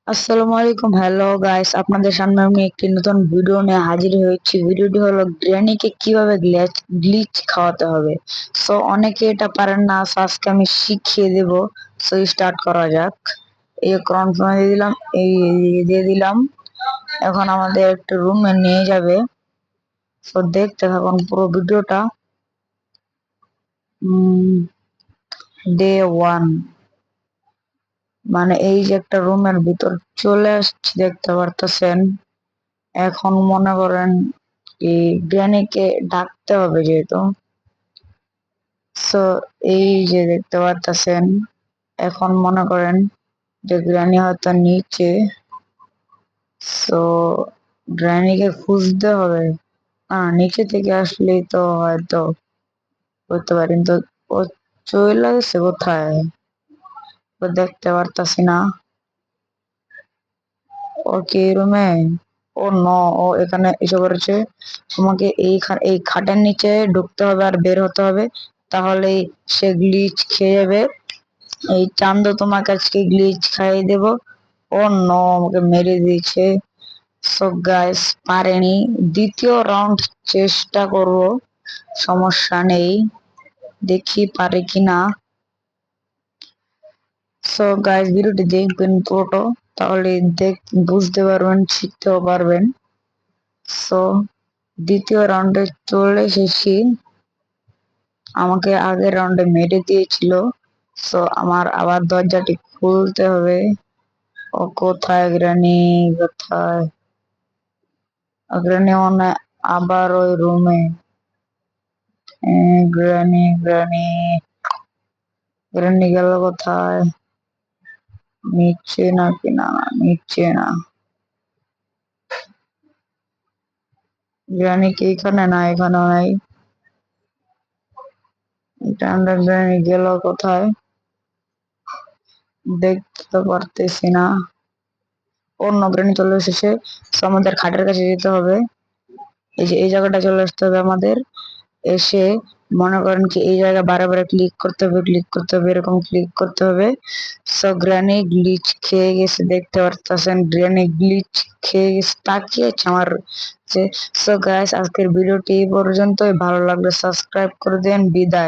আসসালামু আলাইকুম। Hello guys, আপনাদের সামনে আমি একটি নতুন ভিডিও নিয়ে হাজির হয়েছি। ভিডিওটি হলো গ্র্যানিকে কিভাবে গ্লিচ খাওয়াতে হবে। সো অনেকে এটা পারেন না, সো আজকে আমি শিখিয়ে দেব। সো স্টার্ট করা যাক। এই কর্নফ্লাওয়ার দিয়ে দিলাম, এই দিয়ে দিলাম। এখন আমাদের একটা রুমে নিয়ে যাবে। সো দেখতে থাকুন পুরো ভিডিওটা। ডে 1, মানে এই যে একটা রুমের ভিতর চলে আসছি, দেখতে পারতেছেন। এখন মনে করেন এই গ্র্যানিকে ডাকতে হবে যেহেতু, সো এই যে দেখতে পারতেছেন। এখন মনে করেন যে গ্র্যানি হয়তো নিচে, সো গ্র্যানিকে খুঁজতে হবে। নিচে থেকে আসলেই তো হয়তো করতে পারি, কিন্তু ও চলে গেছে কোথায়, ও দেখতে পারতাছি না। ও কি রুমে? ও ন, ও এখানে এসে পড়েছে। তোমাকে এই খাটের নিচে ঢুকতে হবে আর বের হতে হবে, তাহলেই সে গ্লিচ খেয়ে যাবে। এই চান্দু তোমাকে আজকে গ্লিচ খাইয়ে দেব। ও ন, আমাকে মেরে দিয়েছে। সো গাইস, পারেনি। দ্বিতীয় রাউন্ড চেষ্টা করব, সমস্যা নেই, দেখি পারে কিনা। সো গাইস, ভিডিওটি দেখবেন পুরোটা, তাহলে বুঝতে পারবেন, শিখতেও পারবেন। সো দ্বিতীয় রাউন্ডে চলে এসেছি। আমাকে আগের রাউন্ডে মেরে দিয়েছিল, সো আমার আবার দরজাটি খুলতে হবে। ও কোথায় গ্রানি, কোথায় গ্রানি? মনে আবার ওই রুমে। গ্রানি গ্রানি গ্রানি গেল কোথায়? নিচে নাকি? না, নিচে না। গ্রানি কি এখানে? না, এখানে নাই। গ্রানি গেল কোথায় দেখতে পারতেছি না। অন্য গ্রানি চলে এসেছে। আমাদের খাটের কাছে যেতে হবে। এই যে এই জায়গাটা চলে আসতে হবে আমাদের। এসে মনে করেন কি এই জায়গায় বারে বারে ক্লিক করতে হবে, ক্লিক করতে হবে, এরকম ক্লিক করতে হবে। সো গ্রানি গ্লিচ খেয়ে গেছে, দেখতে পারতেছেন। গ্রানি গ্লিচ খেয়ে গেছে, তাকিয়েছে আমার। সো গাইস, আজকের ভিডিওটি এই পর্যন্তই। ভালো লাগলে সাবস্ক্রাইব করে দেন। বিদায়।